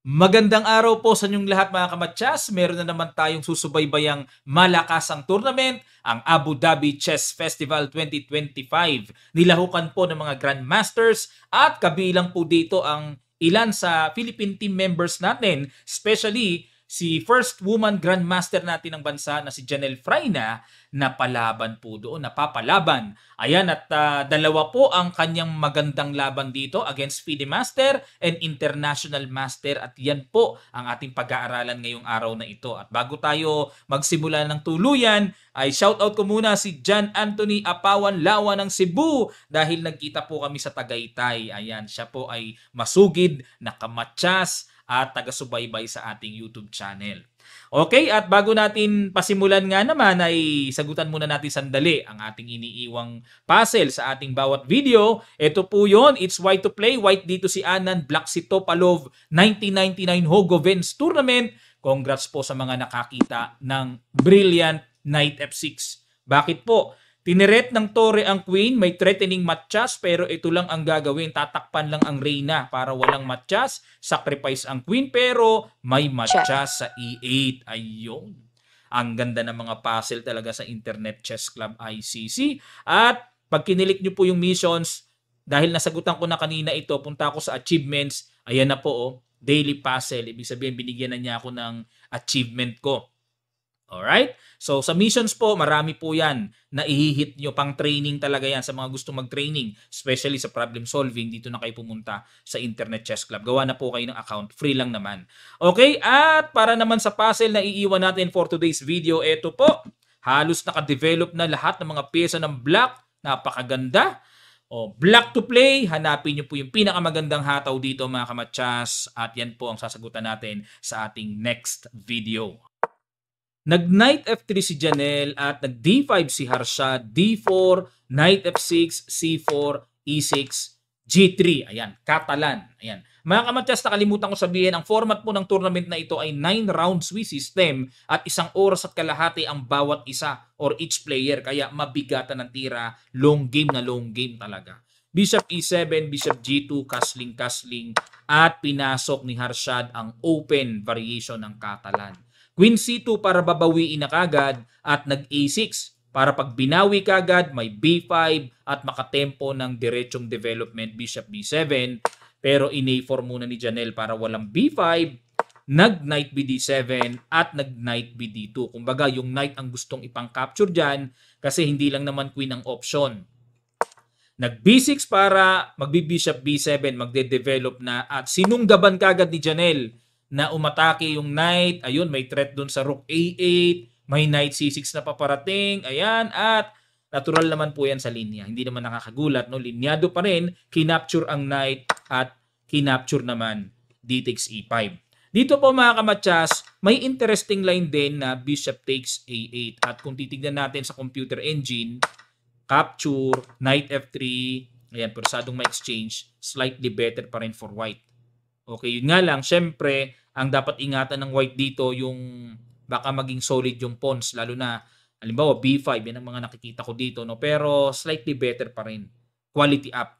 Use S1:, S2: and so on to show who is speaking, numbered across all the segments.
S1: Magandang araw po sa inyong lahat mga kamatyas. Meron na naman tayong susubaybayang malakasang tournament, ang Abu Dhabi Chess Festival 2025. Nilahukan po ng mga Grandmasters at kabilang po dito ang ilan sa Philippine team members natin, especially si first woman Grandmaster natin ng bansa na si Janelle Fraina, napalaban po doon, napapalaban. Ayan, at dalawa po ang kanyang magandang laban dito against FIDE Master and International Master, at yan po ang ating pag-aaralan ngayong araw na ito. At bago tayo magsimula ng tuluyan, ay shoutout ko muna si John Anthony Apawan Lawa ng Cebu dahil nagkita po kami sa Tagaytay. Ayan, siya po ay masugid na kamatyas at taga-subaybay sa ating YouTube channel. Okay, at bago natin pasimulan nga naman ay sagutan muna natin sandali ang ating iniiwang puzzle sa ating bawat video. Ito po yon, it's white to play. White dito si Anand, black si Topalov, 1999 Hogovens Tournament. Congrats po sa mga nakakita ng brilliant Knight F6. Bakit po? Tiniret ng Torre ang Queen, may threatening matchas, pero ito lang ang gagawin, tatakpan lang ang Reyna para walang matchas, sacrifice ang Queen, pero may matchas sa E8. Ayun. Ang ganda ng mga puzzle talaga sa Internet Chess Club ICC. At pag kinilik nyo po yung missions, dahil nasagutan ko na kanina ito, punta ako sa achievements, ayan na po, oh, daily puzzle. Ibig sabihin, binigyan na niya ako ng achievement ko. Alright? So, sa missions po, marami po yan na ihihit nyo pang training talaga yan sa mga gusto mag-training, especially sa problem solving. Dito na kayo pumunta sa Internet Chess Club. Gawa na po kayo ng account. Free lang naman. Okay? At para naman sa puzzle na iiwan natin for today's video, ito po. Halos naka-develop na lahat ng mga pyesa ng black. Napakaganda. Black to play, hanapin nyo po yung pinakamagandang hataw dito mga kamatyas. At yan po ang sasagutan natin sa ating next video. Nag-Knight F3 si Janelle at nag-D5 si Harshad, D4, Knight F6, C4, E6, G3. Ayan, Catalan. Ayan. Mga kamatyas, nakalimutan ko sabihin, ang format po ng tournament na ito ay 9-round Swiss system at 1 oras at kalahati ang bawat isa or each player. Kaya mabigatan ng tira, long game na long game talaga. Bishop E7, Bishop G2, castling, at pinasok ni Harshad ang open variation ng Catalan. Queen C2 para babawiin na kagad at nag-A6 para pag binawi kagad may B5 at makatempo ng diretsong development Bishop B7, pero in-A4 muna ni Janelle para walang B5, nag-Knight BD7 at nag-Knight BD2. Kumbaga yung Knight ang gustong ipang-capture dyan kasi hindi lang naman Queen ang option. Nag-B6 para magbi-Bishop B7, magde-develop na at sinunggaban kagad ni Janelle na umatake yung Knight. Ayun, may threat dun sa Rook A8, may Knight C6 na paparating. Ayan, at natural naman po yan sa linya. Hindi naman nakakagulat, no? Linyado pa rin, kinapture ang Knight at kinapture naman D takes E5. Dito po mga kamatyas, may interesting line din na Bishop takes A8. At kung titignan natin sa computer engine, capture, Knight F3, ayan, pwersadong ma-exchange, slightly better pa rin for white. Okay, yun nga lang, syempre, ang dapat ingatan ng white dito yung baka maging solid yung pawns, lalo na halimbawa B5, yan ang mga nakikita ko dito, no? Pero slightly better pa rin. Quality up.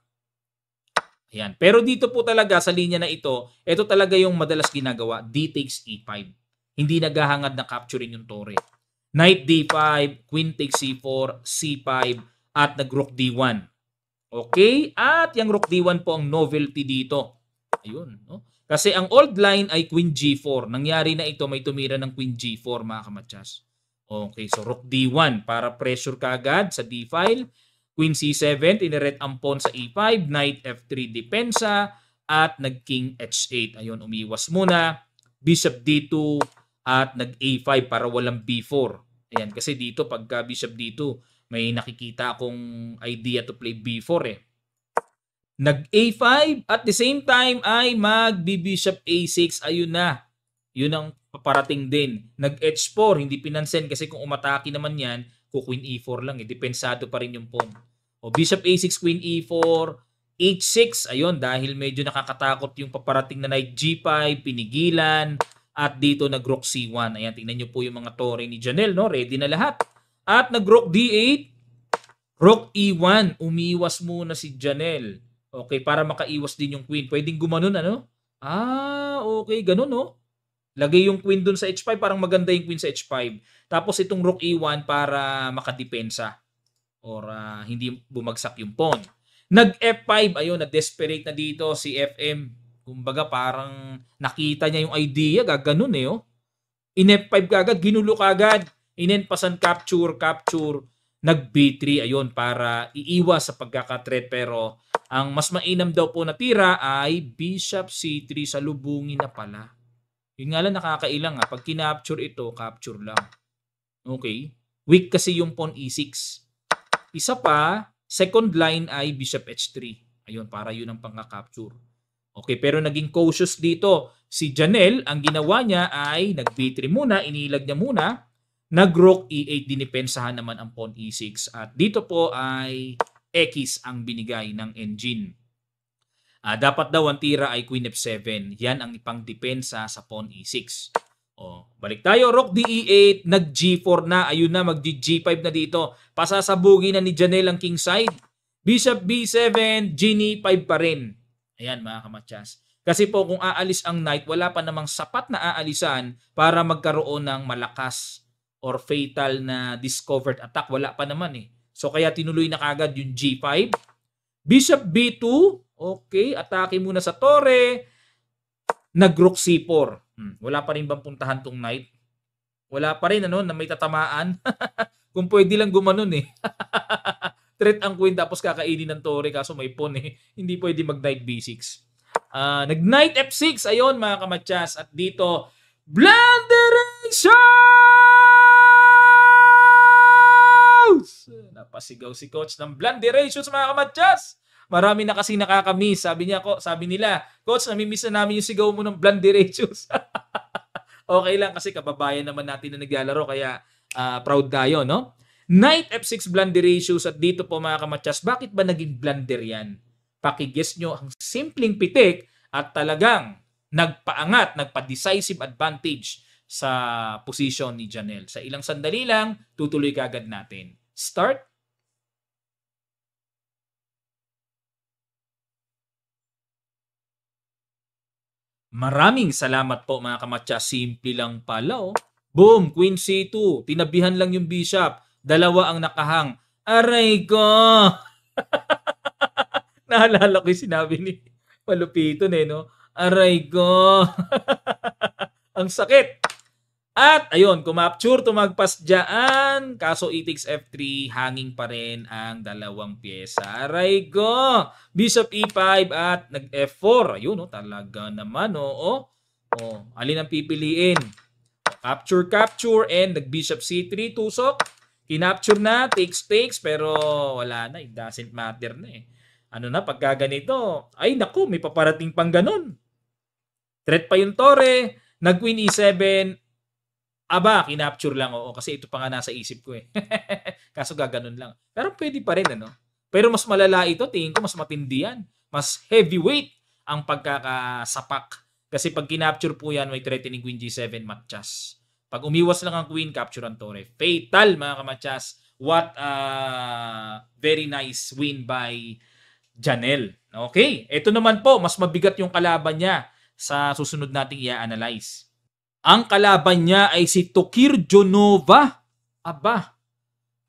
S1: Ayan. Pero dito po talaga sa linya na ito talaga yung madalas ginagawa, D takes E5. Hindi naghahangad na capturing yung tore. Knight D5, Queen takes C4, C5, at nag-Rook D1. Okay? At yung Rook D1 po ang novelty dito. Ayun, no? Kasi ang old line ay Queen G4. Nangyari na ito, may tumira ng Queen G4 mga kamatyas. Okay, so Rook D1 para pressure kagad sa D-file. Queen C7, tinirect ang pawn sa E5. Knight F3 depensa. At nag-King H8. Ayun, umiwas muna. Bishop D2 at nag-A5 para walang B4. Ayan, kasi dito pagka Bishop D2, may nakikita akong idea to play B4 eh. Nag-A5 at the same time ay mag-B-Bishop A6. Ayun na. Yun ang paparating din. Nag-H4. Hindi pinansin kasi kung umatake naman yan, Queen E4 lang. Depensado pa rin yung pawn. O Bishop A6, Queen E4, H6. Ayun, dahil medyo nakakatakot yung paparating na Knight G5, pinigilan. At dito nag-Rook C1. Ayan, tingnan nyo po yung mga tore ni Janelle, no? Ready na lahat. At nag-Rook D8, Rook E1. Umiwas muna si Janelle. Okay, para makaiwas din yung queen. Pwedeng gumanon, ano? okay, ganun, no? Lagay yung queen dun sa h5, parang maganda yung queen sa h5. Tapos itong rook e1 para makadepensa or hindi bumagsak yung pawn. Nag f5, ayun, na-desperate na dito si FM. Kumbaga parang nakita niya yung idea, gaganon eh, oh. In f5 kagad, ginulo kagad. Inenpasan capture, nag b3, ayun, para iiwas sa pagkakatreat. Pero ang mas mainam daw po na tira ay bishop c3, salubungin na pala. Yun nga lang nakakailang pag kinapture ito, capture lang. Okay? Weak kasi yung pawn e6. Isa pa, second line ay bishop h3. Ayun, para yun ang pangka-capture. Okay, pero naging cautious dito. Si Janelle, ang ginawa niya ay nag b3 muna, inilag niya muna. Nag-rook e8, dinipensahan naman ang pawn e6. At dito po ay X ang binigay ng engine. Dapat daw ang tira ay queen f7. Yan ang ipang depensa sa pawn e6. Balik tayo, rook de8, nag g4 na. Ayun na, mag g5 na dito. Pasasabugin na ni Janelle ang king side. Bishop b7, genie 5 pa rin. Ayan mga kamatsas. Kasi po kung aalis ang knight, wala pa namang sapat na aalisan para magkaroon ng malakas or fatal na discovered attack. Wala pa naman eh. So kaya tinuloy na kagad yung g5. Bishop b2. Okay, atake muna sa tore. Nag-rook c4. Wala pa rin bang puntahan tong knight? Wala pa rin na may tatamaan. Kung pwede lang gumanon eh. Threat ang queen tapos kakainin ng tore kaso may pawn eh. Hindi pwede mag-knight b6. Nag-knight f6. Ayun mga kamatsas. At dito, blunderations! Napasigaw si coach ng blunderations mga kamatsas. Marami na kasi nakakamiss. Sabi nila, coach, namimiss na namin yung sigaw mo ng blunderations. Okay lang kasi kababayan naman natin na naglalaro kaya proud tayo, no? Knight f6 blunderations at dito po mga kamatsas, bakit ba naging blunder yan? Pakiguess nyo ang simpleng pitik at talagang nagpaangat, nagpa-decisive advantage sa position ni Janelle. Sa ilang sandali lang, tutuloy kagad natin. Start. Maraming salamat po mga kamatsas. Simple lang pala oh. Boom, queen c2. Tinabihan lang yung bishop. Dalawa ang nakahang. Aray ko! Naalala ko yung sinabi ni Malupiton eh, no? Aray ko! Ang sakit! At ayun, kumapture, tumagpas dyan. Kaso e takes f3, hanging pa rin ang dalawang pyesa. Aray ko! Bishop e5 at nag-f4. Ayun, no? Talaga naman, oo. Alin ang pipiliin? Capture, and nag-bishop c3, tusok. Kinapture na, takes, pero wala na. It doesn't matter na eh. Ano na, pagka ganito, ay naku, may paparating pang ganun. Threat pa yung tore, nag-queen e7, aba, kinapture lang, oo, kasi ito pa nga nasa isip ko eh. Kaso gaganon lang. Pero pwede pa rin, ano? Pero mas malala ito, tingin ko mas matindi yan. Mas heavyweight ang pagkakasapak. Kasi pag kinapture po yan, may threatening queen g7, matchas. Pag umiwas lang ang queen, capture ang tore. Fatal, mga kamatsas. What a very nice win by Janelle. Okay, ito naman po, mas mabigat yung kalaban niya sa susunod nating i-analyze. Ang kalaban niya ay si Tokirjonova. Aba,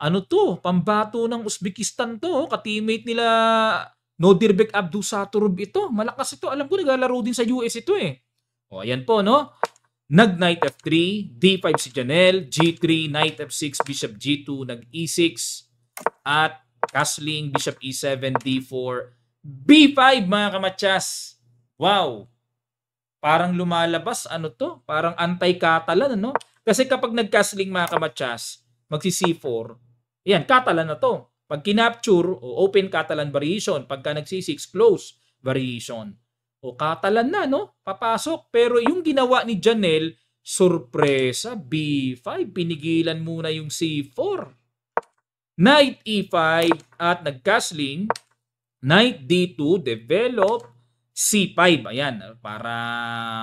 S1: ano to? Pambato ng Uzbekistan to. Ka-teammate nila Nodirbek Abdusatorov ito. Malakas ito. Alam ko naglalaro din sa US ito eh. Ayan po, no? Nag-knight f3, d5 si Janelle, g3, knight f6, bishop g2, nag-e6, at castling, bishop e7, d4, b5 mga kamatsas. Wow! Parang lumalabas, ano to? Parang anti-Catalan, ano? Kasi kapag nag-castling mga kamatsas, magsi-c4, yan, Catalan na to. Pag kinapture, open Catalan variation. Pagka nag-c6, close variation. Catalan na, no? Papasok. Pero yung ginawa ni Janelle, sorpresa, b5. Pinigilan muna yung c4. Knight e5 at nag-castling. Knight d2, develop. c5, ayan, para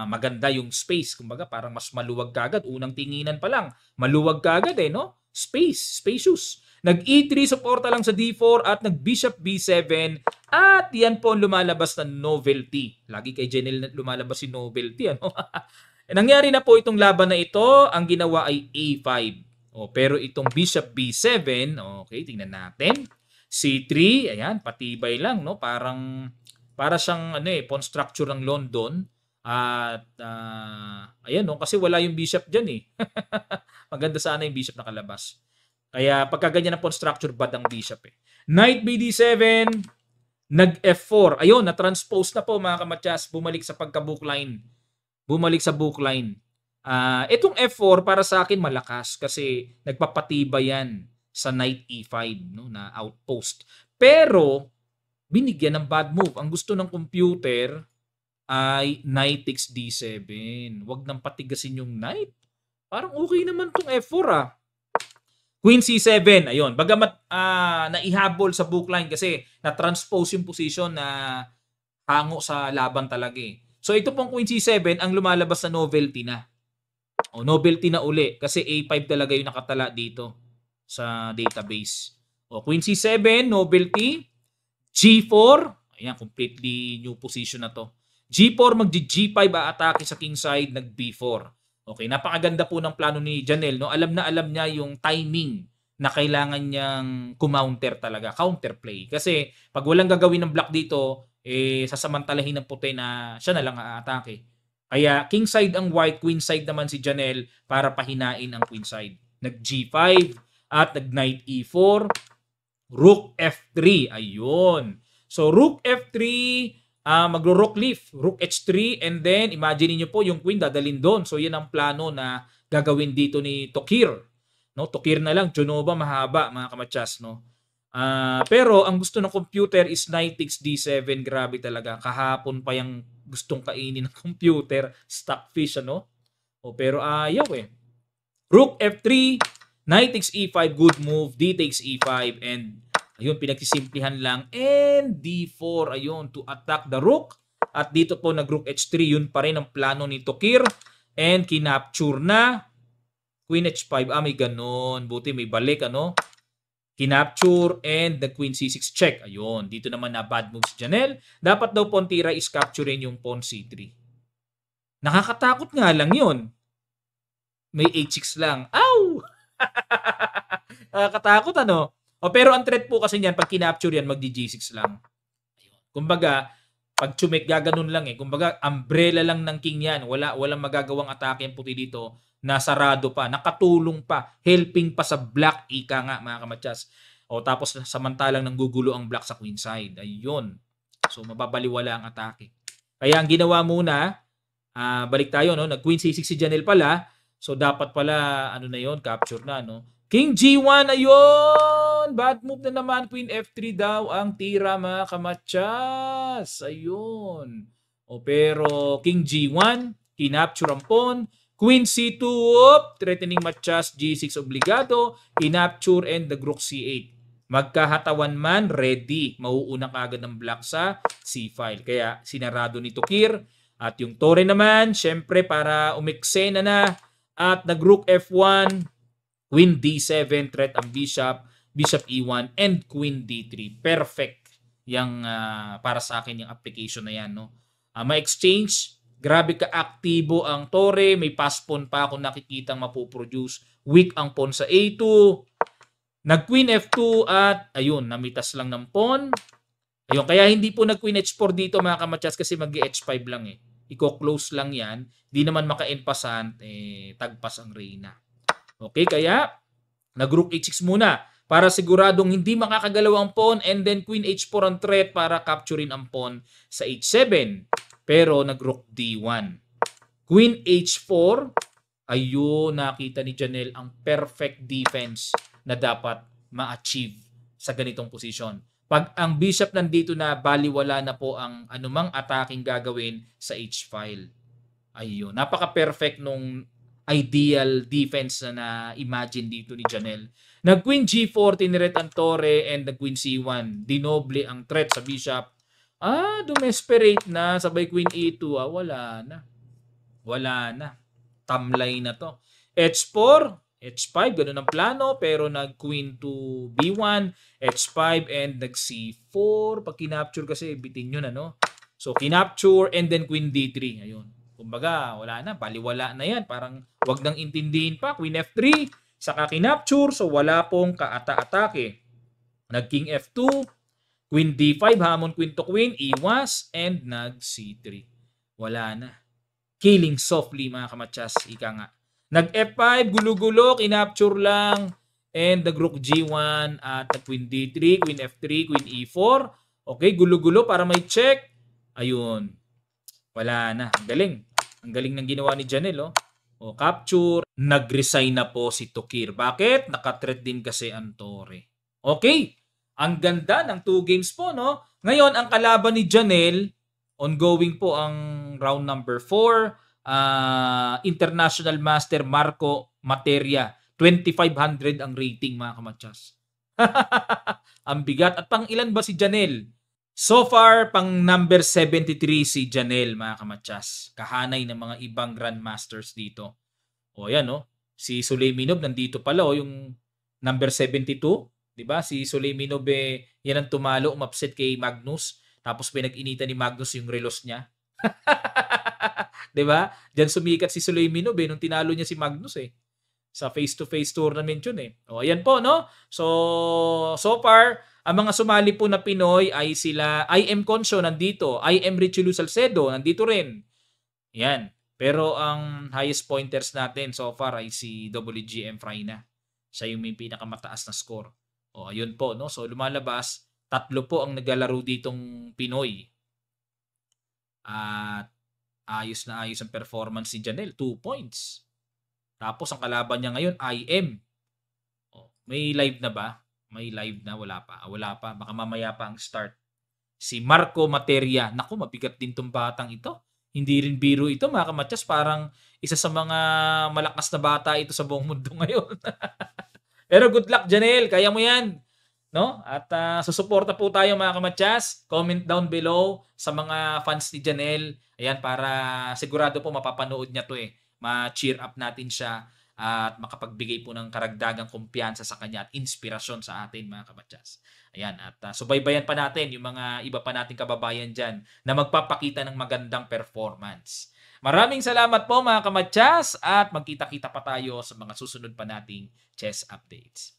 S1: maganda yung space. Kumbaga, parang mas maluwag kagad. Unang tinginan pa lang, maluwag kagad eh, no? Spacious. Nag-E3, suporta lang sa D4 at nag-Bishop B7. At yan po ang lumalabas na novelty. Lagi kay Janelle lumalabas si novelty. Ano? Nangyari na po itong laban na ito. Ang ginawa ay A5. Pero itong Bishop B7, okay, tingnan natin. C3, ayan, patibay lang, no? Para siyang pawn structure ng London. At ayan, no? Kasi wala yung bishop dyan eh. Maganda sana yung bishop nakalabas. Kaya pagka ganyan ang pawn structure, bad ang bishop eh. Knight BD7, nag-F4. Ayun, na-transpose na po mga kamatyas. Bumalik sa pagka-bookline. Bumalik sa bookline. Itong F4 para sa akin malakas kasi nagpapatibay yan sa Knight E5, no, na outpost. Pero binigyan ng bad move. Ang gusto ng computer ay Knight takes D7. Huwag nang patigasin yung Knight. Parang okay naman tong F4 ah. Queen C7, ayun. Bagamat naihabol sa bookline kasi na-transpose yung position na hango sa laban talaga eh. So ito pong Queen C7 ang lumalabas na novelty na. Novelty na uli kasi A5 talaga yung nakatala dito sa database. Queen C7, novelty. G4, ayan, completely new position na to. G4, mag-G5 aatake sa king side, nag-B4. Okay, napakaganda po ng plano ni Janelle, no? Alam na alam niya yung timing na kailangan niyang kumounter talaga, counterplay. Kasi pag walang gagawin ng block dito, sasamantalahin ng puti na siya na lang aatake. Kaya king side ang white, queen side naman si Janelle para pahinain ang queen side. Nag-G5 at nag-Knight E4, Rook F3. Ayun. So Rook F3, magro-rook leaf, Rook H3, and then imagine niyo po yung queen dadalhin doon. So yan ang plano na gagawin dito ni Tokir. No, Tokir na lang, Junova mahaba mga kamatyas, no. Pero ang gusto ng computer is Knight takes D7. Grabe talaga. Kahapon pa yung gustong kainin ng computer. Stockfish, ano? Pero ayaw eh. Rook F3, Knight takes E5, good move. D takes E5, and ayun, pinagsisimplihan lang. And D4, ayun, to attack the rook. At dito po nag-Rook H3, yun pa rin ang plano ni Tokir. And kinapture na. Queen H5, may ganun. Buti may balik, ano? Kinapture and the Queen C6 check. Ayun, dito naman na bad moves Janelle. Dapat daw pawn tira is capturein yung pawn C3. Nakakatakot nga lang yun. May H6 lang. Ow! Nakakatakot, ano? Pero ang threat po kasi niyan, pag kinapture yan, mag-G6 lang. Kumbaga, pag chumik, gaganon lang eh. Kumbaga, umbrella lang ng king yan. Walang magagawang atake ang puti dito. Nasarado pa, nakatulong pa, helping pa sa black, ika nga mga kamatyas. Tapos samantalang nanggugulo ang black sa queen side. Ayun. So, mababaliwala ang atake. Kaya ang ginawa muna, balik tayo, no? Nag-Queen C6 si Janelle pala. So, dapat pala, ano na yon, capture na, no? King G1, ayun! Bad move na naman. Queen F3 daw ang tira, mga kamatyas. Ayun. Pero King G1, kinapture ang pawn. Queen C2, threatening matyas, G6 obligado, kinapture, and the Rook C8. Magkahatawan man, ready. Mauuna kagad ng black sa C5. Kaya sinarado ni Tokir. At yung Tore naman, syempre para umiksena na. At nag-Rook F1, Queen D7, threat ang Bishop, Bishop E1, and Queen D3. Perfect yung para sa akin yung application na yan. No? Ma-exchange. Grabe ka-aktibo ang Tore. May pass pawn pa kung nakikitang mapuproduce. Weak ang pawn sa A2. Nag-Queen F2 at ayun, namitas lang ng pawn. Ayun, kaya hindi po nag-Queen H4 dito mga kamatyas kasi mag-H5 lang eh. Iko-close lang yan. Hindi naman maka-enpasan, tagpas ang Reyna. Okay, kaya nag-Rook H6 muna para siguradong hindi makakagalaw ang pawn, and then Queen H4 ang threat para capturein ang pawn sa H7. Pero nag-Rook D1. Queen H4. Ayun, nakita ni Janelle ang perfect defense na dapat ma-achieve sa ganitong posisyon. Pag ang bishop nandito na, baliwala na po ang anumang attacking gagawin sa H-file. Ayun, napaka-perfect nung ideal defense na imagine dito ni Janelle. Nag-Queen G4, tiniret ang Tore, and nag-Queen C1. Dinoble ang threat sa bishop. Dumesperate na. Sabay Queen E2. Wala na. Wala na. Tamlay na to. H4. H5, ganun ang plano, pero nag-queen to B1, H5, and nag-C4. Pag kinapture kasi, bitin yun, ano? So, kinapture, and then queen D3. Ayun. Kumbaga, wala na, baliwala na yan. Parang, wag nang intindihin pa. Queen F3, saka kinapture, so wala pong kaata-atake. Nag-king F2, queen D5, hamon queen to queen, iwas, and nag-C3. Wala na. Killing softly, mga kamatsas. Ika nga. Nag-F5, gulo-gulo, kinapture lang. And nag-rook G1 at nag-queen D3, queen F3, queen E4. Okay, gulo-gulo para may check. Ayun. Wala na. Ang galing. Ang galing ng ginawa ni Janelle, oh. O, capture. Nag-resign na po si Tokir. Bakit? Nakatreat din kasi ang Torre. Okay. Ang ganda ng 2 games po, no? Ngayon, ang kalaban ni Janelle, ongoing po ang round number 4. International Master Marco Materia. 2,500 ang rating, mga kamatsas. Ang bigat. At pang ilan ba si Janelle? So far, pang number 73 si Janelle, mga kamatsas. Kahanay ng mga ibang grandmasters dito. O yan, no? Si Suleyminov nandito pala, o yung number 72. Diba? Si Suleyminov, yan ang tumalo, umupset kay Magnus. Tapos pinag-initan ni Magnus yung relos niya. 'Di ba? Diyan sumikat si Suleyminov nung tinalo niya si Magnus sa face-to-face tournament yun O ayan po, no? So far, ang mga sumali po na Pinoy ay sila IM Conso nandito, IM Richelieu Salcedo nandito rin. Yan. Pero ang highest pointers natin so far ay si WGM Fraina. Siya yung may pinakamataas na score. O ayun po, no? So lumalabas, 3 po ang naglalaro ditong Pinoy. At ayos na ayos ang performance ni Janelle, 2 points. Tapos ang kalaban niya ngayon, IM. May live na ba? May live na, wala pa. Wala pa, baka mamaya pa ang start. Si Marco Materia. Naku, mabigat din tong batang ito. Hindi rin biro ito, mga kamatsas. Parang isa sa mga malakas na bata ito sa buong mundo ngayon. Pero good luck, Janelle. Kaya mo yan. No? At susuporta po tayo, mga kamatsas. Comment down below sa mga fans ni Janelle. Ayan, para sigurado po mapapanood niya to Ma-cheer up natin siya at makapagbigay po ng karagdagang kumpiyansa sa kanya at inspirasyon sa atin, mga kamatsas. Ayan, at subaybayan pa natin yung mga iba pa nating kababayan dyan na magpapakita ng magandang performance. Maraming salamat po, mga kamatsas, at magkita-kita pa tayo sa mga susunod pa nating chess updates.